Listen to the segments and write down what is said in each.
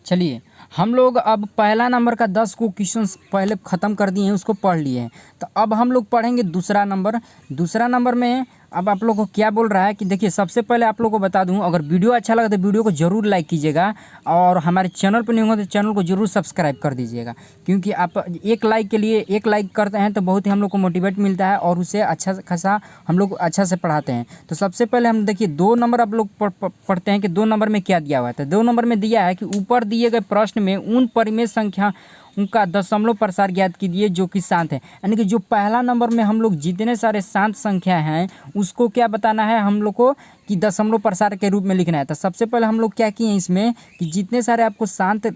चलिए हम लोग अब पहला नंबर का 10 को क्वेश्चन पहले ख़त्म कर दिए हैं, उसको पढ़ लिए हैं। तो अब हम लोग पढ़ेंगे दूसरा नंबर। दूसरा नंबर में अब आप लोग को क्या बोल रहा है कि देखिए, सबसे पहले आप लोग को बता दूं, अगर वीडियो अच्छा लगा तो वीडियो को ज़रूर लाइक कीजिएगा और हमारे चैनल पर नहीं होगा तो चैनल को ज़रूर सब्सक्राइब कर दीजिएगा, क्योंकि आप एक लाइक के लिए एक लाइक करते हैं तो बहुत ही हम लोग को मोटिवेट मिलता है और उससे अच्छा खासा हम लोग अच्छा से पढ़ाते हैं। तो सबसे पहले हम देखिए 2 नंबर आप लोग पढ़ते हैं कि 2 नंबर में क्या दिया हुआ है। तो 2 नंबर में दिया है कि ऊपर दिए गए प्रश्न में उन परिमेय संख्या उनका दशमलव प्रसार ज्ञात कीजिए जो कि शांत है। यानी कि जो पहला नंबर में हम लोग जितने सारे शांत संख्या हैं उसको क्या बताना है हम लोग को कि दशमलव प्रसार के रूप में लिखना है। तो सबसे पहले हम लोग क्या किए इसमें कि जितने सारे आपको शांत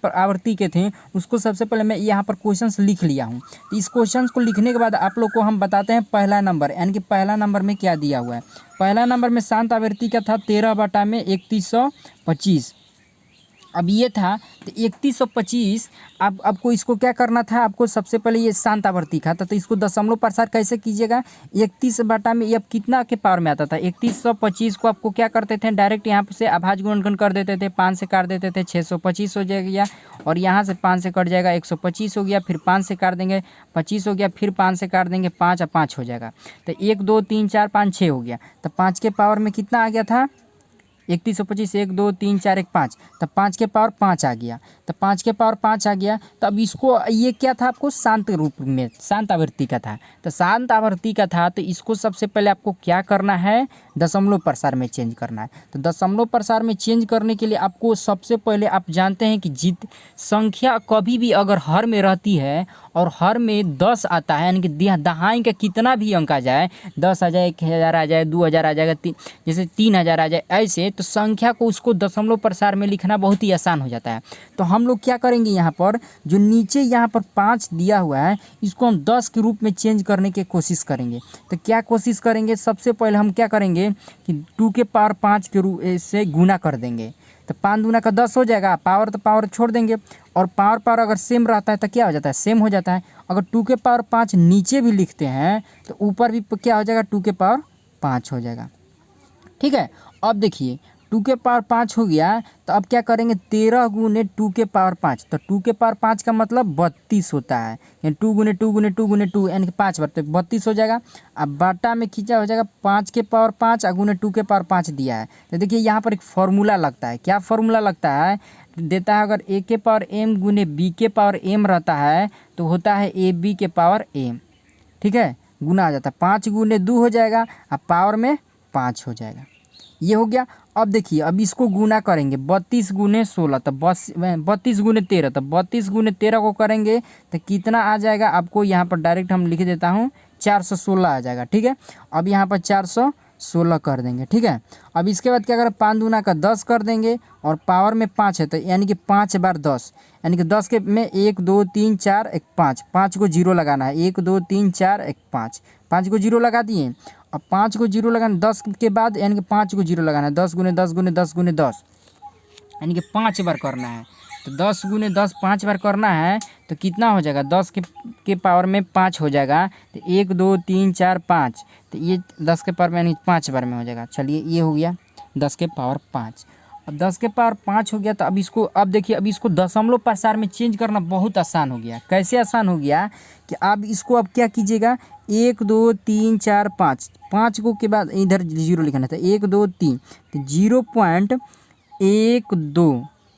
आवर्ती के थे उसको सबसे पहले मैं यहाँ पर क्वेश्चंस लिख लिया हूँ। तो इस क्वेश्चंस को लिखने के बाद आप लोग को हम बताते हैं पहला नंबर, यानी कि पहला नंबर में क्या दिया हुआ है। पहला नंबर में शांत आवृत्ति का था 13/3125। अब ये था तो 3125। अब आपको इसको क्या करना था, आपको सबसे पहले ये शांत आवर्ती का था तो इसको दशमलव प्रसार कैसे कीजिएगा। 31 बटा में अब कितना के पावर में आता था 3125 को आपको क्या करते थे, डायरेक्ट यहाँ से अभाज्य गुणनखंड कर देते थे, 5 से काट देते थे 625 हो जाएगा, और यहाँ से 5 से कट जाएगा 125 हो गया, फिर 5 से काट देंगे 25 हो गया, फिर 5 से काट देंगे 5 और 5 हो जाएगा। तो 1 2 3 4 5 6 हो गया। तो 5 के पावर में कितना आ गया था 3125, 1 2 3 4 1 5, तब 5 के पावर 5 आ गया। तो 5 के पावर 5 आ गया। तो अब इसको ये क्या था आपको शांत रूप में शांत आवृत्ति का था। तो शांत आवृत्ति का था तो इसको सबसे पहले आपको क्या करना है, दशमलव प्रसार में चेंज करना है। तो दशमलव प्रसार में चेंज करने के लिए आपको सबसे पहले आप जानते हैं कि जित संख्या कभी भी अगर हर में रहती है और हर में 10 आता है, यानी कि दहाई का कितना भी अंक आ जाए, 10 आ जाए, 1000 आ जाए, 2000 आ जाएगा, जैसे 3000 आ जाए, ऐसे तो संख्या को उसको दशमलव प्रसार में लिखना बहुत ही आसान हो जाता है। तो हम लोग क्या करेंगे, यहाँ पर जो नीचे यहाँ पर 5 दिया हुआ है इसको हम 10 के रूप में चेंज करने की कोशिश करेंगे। तो क्या कोशिश करेंगे, सबसे पहले हम क्या करेंगे कि 2 के पावर 5 के रूप से गुना कर देंगे। तो 5 दूना का 10 हो जाएगा, पावर तो पावर छोड़ देंगे, और पावर अगर सेम रहता है तो क्या हो जाता है, सेम हो जाता है। अगर 2 के पावर 5 नीचे भी लिखते हैं तो ऊपर भी क्या हो जाएगा, 2 के पावर 5 हो जाएगा। ठीक है। अब देखिए 2 के पावर 5 हो गया। तो अब क्या करेंगे, 13 गुने 2 के पावर 5। तो 2 के पावर 5 का मतलब 32 होता है, यानी 2 गुने 2 गुने 2 गुने 2 यानी कि 5 बार, तो 32 हो जाएगा। अब बाटा में खींचा हो जाएगा 5 के पावर 5 गुने 2 के पावर 5 दिया है। तो देखिए यहाँ पर एक फॉर्मूला लगता है। क्या फॉर्मूला लगता है, देता है अगर a के पावर m गुने b के पावर m रहता है तो होता है ab के पावर m। ठीक है, गुना आ जाता है, 5 गुने 2 हो जाएगा, अब पावर में 5 हो जाएगा। ये हो गया। अब देखिए अब इसको गुना करेंगे 32 गुने 16, तो 32 गुने 13, तो 32 गुने 13 को करेंगे तो कितना आ जाएगा आपको, यहाँ पर डायरेक्ट हम लिख देता हूँ 416 आ जाएगा। ठीक है, अब यहाँ पर 416 कर देंगे। ठीक है, अब इसके बाद क्या करें, 5 दूना का 10 कर देंगे और पावर में 5 है तो यानी कि 5 बार 10, यानी कि 10 के में 1 2 3 4 1 5, 5 को जीरो लगाना है, 1 2 3 4 1 5, 5 को जीरो लगा दिए। अब 5 को जीरो लगाना 10 के बाद, यानी कि 5 को जीरो लगाना है, 10 गुने 10 गुने 10 गुने 10, यानी कि 5 बार करना है। तो 10 गुने 10 5 बार करना है तो कितना हो जाएगा, 10 के पावर में 5 हो जाएगा। तो 1 2 3 4 5, तो ये 10 के पावर में यानी 5 बार में हो जाएगा। चलिए ये हो गया 10 के पावर 5। अब 10 के पावर 5 हो गया। तो अब देखिए अब इसको दशमलव प्रसार में चेंज करना बहुत आसान हो गया। कैसे आसान हो गया कि अब इसको अब क्या कीजिएगा, 1 2 3 4 5, 5 को के बाद इधर जीरो लिखना था, 1 2 3, तो 0.1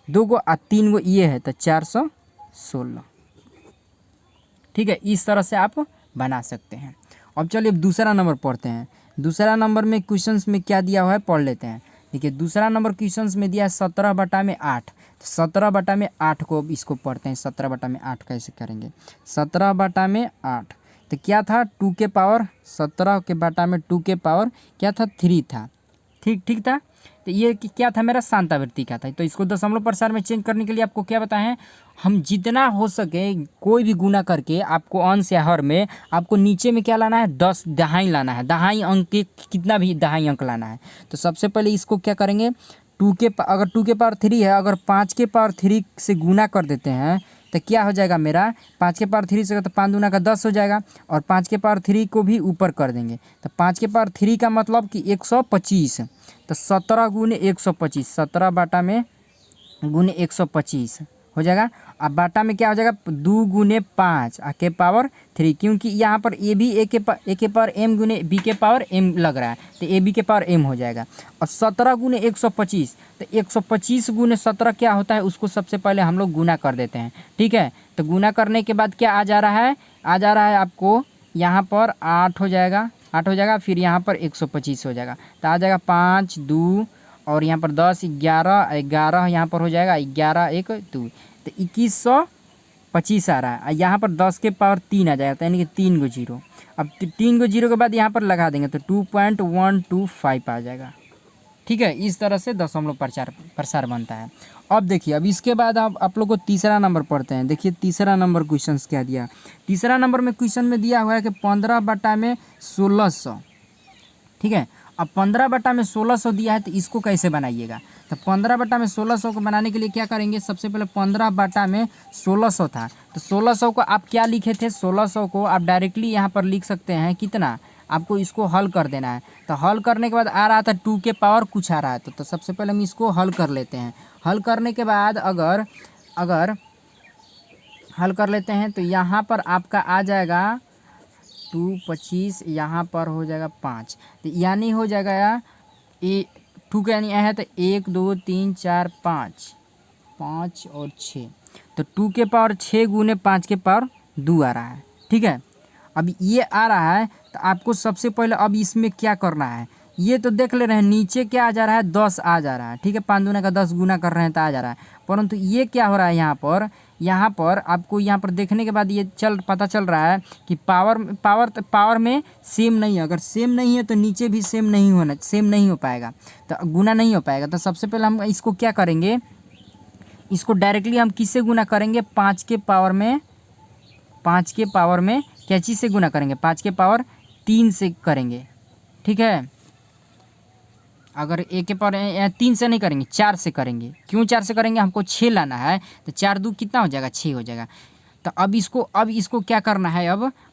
2 को 3 को ये है तो 416। ठीक है, इस तरह से आप बना सकते हैं। अब चलिए अब दूसरा नंबर पढ़ते हैं। दूसरा नंबर में क्वेश्चंस में क्या दिया हुआ है पढ़ लेते हैं। देखिए दूसरा नंबर क्वेश्चंस में दिया है 17 बटा में 8। 17 बटा में 8 को इसको पढ़ते हैं। 17 बटा में 8 कैसे करेंगे, 17 बटा में 8 तो क्या था 2 के पावर 17 के बटा में 2 के पावर क्या था 3 था। ठीक था। तो ये क्या था मेरा शांत आवृत्ति का था। तो इसको दशमलव प्रसार में चेंज करने के लिए आपको क्या बताएं, हम जितना हो सके कोई भी गुना करके आपको अंश या हर में आपको नीचे में क्या लाना है, 10 दहाई लाना है। दहाई अंक के कितना भी दहाई अंक लाना है। तो सबसे पहले इसको क्या करेंगे, अगर 2 के पावर 3 है, अगर 5 के पावर 3 से गुना कर देते हैं तो क्या हो जाएगा मेरा, 5 के पावर 3 से तो 5 दूना का 10 हो जाएगा, और 5 के पावर 3 को भी ऊपर कर देंगे। तो 5 के पावर 3 का मतलब कि 125, तो 17 गुने 125, 17 बटा में गुने 125 हो जाएगा। अब बाटा में क्या हो जाएगा 2 गुने 5 के पावर 3, क्योंकि यहाँ पर ए भी ए के पावर एम गुने बी के पावर एम लग रहा है, तो ए बी के पावर एम हो जाएगा। और 17 गुने 125, तो 125 गुने 17 क्या होता है उसको सबसे पहले हम लोग गुना कर देते हैं। ठीक है, तो गुना करने के बाद क्या आ जा रहा है, आ जा रहा है आपको यहाँ पर 8 हो जाएगा, 8 हो जाएगा, फिर यहाँ पर 125 हो जाएगा, तो आ जाएगा 5 2 और यहाँ पर 10 11 11 यहाँ पर हो जाएगा 11 1 2, तो 2125 आ रहा है। यहाँ पर 10 के पावर 3 आ जाएगा, यानी कि 3 गो जीरो। अब 3 गो जीरो के बाद यहाँ पर लगा देंगे तो 2.125 आ जाएगा। ठीक है, इस तरह से दशमलव प्रसार बनता है। अब देखिए, अब इसके बाद आप लोग को तीसरा नंबर पढ़ते हैं। देखिए तीसरा नंबर क्वेश्चन क्या दिया। तीसरा नंबर में क्वेश्चन में दिया हुआ है कि 15 बटा में 1600। ठीक है, अब 15 बटा में 1600 दिया है, तो इसको कैसे बनाइएगा। तो 15 बटा में 1600 को बनाने के लिए क्या करेंगे, सबसे पहले 15 बटा में 1600 था, तो 1600 को आप क्या लिखे थे, 1600 को आप डायरेक्टली यहाँ पर लिख सकते हैं कितना, आपको इसको हल कर देना है। तो हल करने के बाद आ रहा था 2 के पावर कुछ आ रहा है, तो सबसे पहले हम इसको हल कर लेते हैं। हल करने के बाद अगर हल कर लेते हैं तो यहाँ पर आपका आ जाएगा 2 25, यहाँ पर हो जाएगा 5, तो यानी हो जाएगा ये 2 का यानी है तो 1 2 3 4 5 5 और 6, तो 2 के पावर 6 गुने 5 के पावर 2 आ रहा है। ठीक है, अब ये आ रहा है, तो आपको सबसे पहले अब इसमें क्या करना है, ये तो देख ले रहे हैं नीचे क्या आ जा रहा है 10 आ जा रहा है। ठीक है, 5 दूना का 10 गुना कर रहे हैं तो आ जा रहा है, परंतु ये क्या हो रहा है यहाँ पर आपको यहाँ पर देखने के बाद ये पता चल रहा है कि पावर में सेम नहीं है। अगर सेम नहीं है तो नीचे भी सेम नहीं हो पाएगा, तो गुना नहीं हो पाएगा। तो सबसे पहले हम इसको क्या करेंगे, इसको डायरेक्टली हम किससे गुना करेंगे, 5 के पावर में क्या चीज़ से गुना करेंगे, 5 के पावर 3 से करेंगे। ठीक है, अगर ए के पावर 3 से नहीं करेंगे 4 से करेंगे। क्यों 4 से करेंगे, हमको 6 लाना है, तो 4 2 कितना हो जाएगा 6 हो जाएगा। तो अब इसको क्या करना है,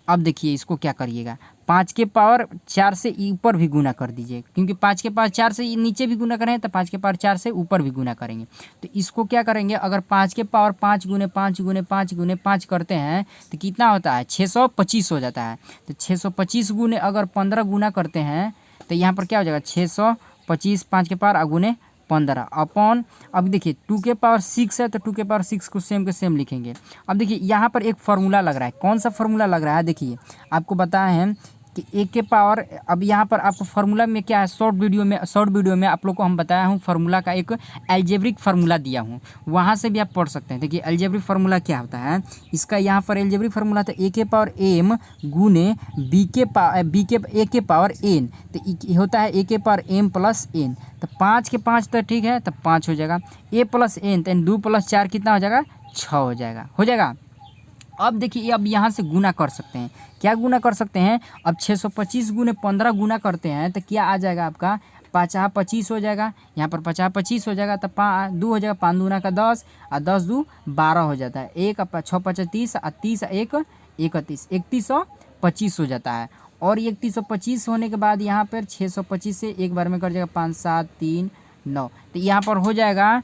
अब देखिए इसको क्या करिएगा, 5 के पावर 4 से ऊपर भी गुना कर दीजिए, क्योंकि 5 के पावर 4 से नीचे भी गुना करें तो 5 के पावर 4 से ऊपर भी गुना करेंगे। तो इसको क्या करेंगे, अगर 5 के पावर 5 गुने 5 गुने 5 गुने 5 करते हैं तो कितना होता है 625 हो जाता है। तो 625 गुने अगर 15 गुना करते हैं तो यहाँ पर क्या हो जाएगा 625 5 के पावर गुने 15 अपॉन, अब देखिए 2 के पावर 6 है तो 2 के पावर 6 को सेम के सेम लिखेंगे। अब देखिए यहाँ पर एक फार्मूला लग रहा है, कौन सा फार्मूला लग रहा है, देखिए आपको बताए हैं कि 1 के पावर, अब यहाँ पर आपको फार्मूला में क्या है, शॉर्ट वीडियो में आप लोग को हम बताया हूँ फार्मूला का एक अलजेब्रिक फार्मूला दिया हूँ, वहाँ से भी आप पढ़ सकते हैं। देखिए अलजेब्रिक फार्मूला क्या होता है, इसका यहाँ पर अलजेब्रिक फार्मूला था ए के पावर एम गुने ए के पावर एन, तो होता है ए के पावर एम प्लस एन, तो 5 के 5 तो ठीक है, तो 5 हो जाएगा, ए प्लस एन तो 2 + 4 कितना हो जाएगा 6 हो जाएगा। अब देखिए अब यहाँ से गुना कर सकते हैं, क्या गुना कर सकते हैं, अब 625 गुने 15 गुना करते हैं तो क्या आ जाएगा आपका 50 25 हो जाएगा, यहाँ पर 50 25 हो जाएगा, तो 2 हो जाएगा, 5 दूना का 10 और 10 2 12 हो जाता है, 1 6 5 30 और 30 1 31 3125 हो जाता है। और 3125 होने के बाद यहाँ पर 625 से एक बार में कर जाएगा 5 7 3 9, तो यहाँ पर हो जाएगा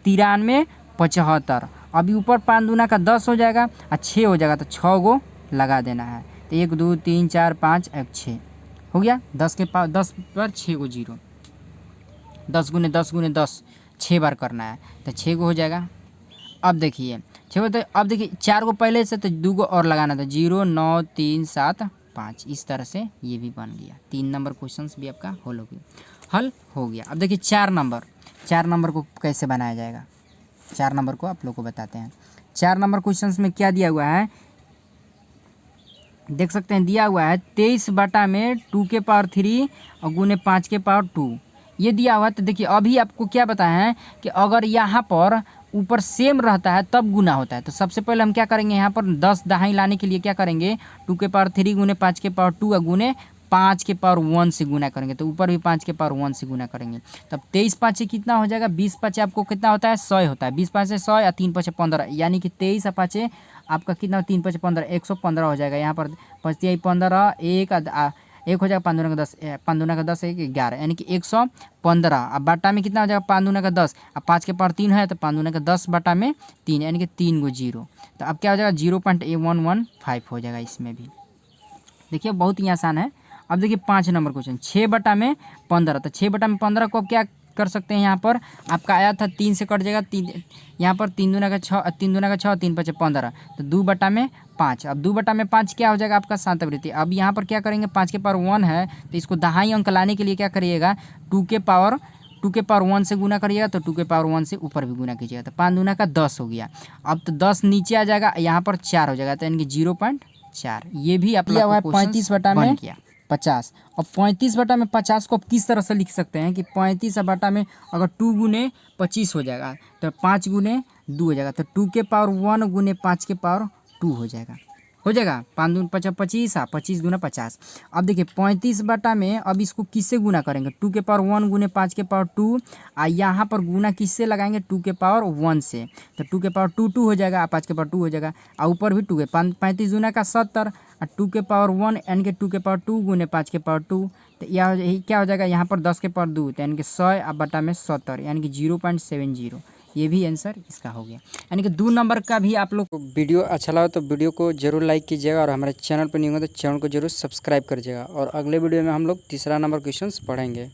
93 75। अभी ऊपर 5 दूना का 10 हो जाएगा और 6 हो जाएगा, तो 6 गो लगा देना है, तो 1 2 3 4 5 1 6 हो गया। 10 पर 6 गो जीरो, 10 गुने 10 6 बार करना है, तो 6 गो हो जाएगा। अब देखिए 6 गो, तो अब देखिए 4 गो पहले से, तो 2 गो और लगाना था, 0 9 3 7 5, इस तरह से ये भी बन गया। 3 नंबर क्वेश्चन भी आपका हल हो गया। अब देखिए 4 नंबर को कैसे बनाया जाएगा, 4 नंबर को आप लोग को बताते हैं। 4 नंबर क्वेश्चंस में क्या दिया हुआ है, देख सकते हैं, दिया हुआ है 23 बटा में 2 के पावर 3 और गुने 5 के पावर 2, ये दिया हुआ है। तो देखिए अभी आपको क्या बताया है कि अगर यहाँ पर ऊपर सेम रहता है तब गुना होता है, तो सबसे पहले हम क्या करेंगे, यहाँ पर 10 दहाई लाने के लिए क्या करेंगे, 2 के पावर 3 गुने 5 के पावर 2 और गुने 5 के पावर 1 से गुना करेंगे, तो ऊपर भी 5 के पावर 1 से गुना करेंगे, तब 23 5 कितना हो जाएगा, 20 5 आपको कितना होता है 100 होता है, 20 5 से 100 या 3 5 15, यानी कि 23 5 आपका कितना 3 5 15 115 हो जाएगा। यहाँ पर 5 3 15 1 एक हो जाएगा 5 दूना का 10, 5 दूना का 10 है 11, यानी कि 115। अब बटा में कितना हो जाएगा 5 दूना का 10, अब 5 के पावर 3 है तो 5 दूना का 10 बटा में 3, यानी कि 3 गो जीरो। तो अब क्या हो जाएगा 0.115 हो जाएगा इसमें भी। देखिए बहुत ही आसान है। अब देखिए 5 नंबर क्वेश्चन, 6 बटा में 15। तो 6 बटा में 15 को अब क्या कर सकते हैं, यहाँ पर आपका आया था 3 से कट जाएगा, 3 यहाँ पर 3 दूना का 6, 3 दूना का 6, 3 पचे 15, तो 2 बटा में 5। अब 2 बटा में 5 क्या हो जाएगा आपका शांतावृत्ति। अब यहाँ पर क्या करेंगे 5 के पावर 1 है तो इसको दहाई अंक लाने के लिए क्या करिएगा 2 के पावर 1 से गुना करिएगा, तो 2 के पावर 1 से ऊपर भी गुना कीजिएगा, तो 5 दूना का 10 हो गया। अब तो 10 नीचे आ जाएगा, यहाँ पर 4 हो जाएगा, तो यानी कि 0.4। ये भी आप लोग को 35 बटा में 50। और 35 बटा में 50 को आप किस तरह से लिख सकते हैं कि 35 बटा में अगर 2 गुने 25 हो जाएगा तो 5 गुने 2 हो जाएगा, तो 2 के पावर 1 गुने 5 के पावर 2 हो जाएगा। 5 दून 25, 25 दूना 50। अब देखिए 35 बटा में अब इसको किससे गुना करेंगे 2 के पावर 1 गुने 5 के पावर 2, और यहाँ पर गुना किससे लगाएंगे 2 के पावर 1 से, तो 2 के पावर 2 2 हो जाएगा, 5 के पावर 2 हो जाएगा, और ऊपर भी 2 है, 35 दूना का 70, और 2 के पावर 1 यानी कि 2 के पावर 2 गुने 5 के पावर 2, तो यह क्या हो जाएगा यहाँ पर 10 के पावर 2, तो यानी कि 100 अब बटा में 70, यानी कि 0.70। ये भी आंसर इसका हो गया। यानी कि 2 नंबर का भी आप लोग वीडियो अच्छा लगा तो वीडियो को जरूर लाइक कीजिएगा, और हमारे चैनल पर नहीं होगा तो चैनल को जरूर सब्सक्राइब करिएगा, और अगले वीडियो में हम लोग तीसरा नंबर क्वेश्चंस पढ़ेंगे।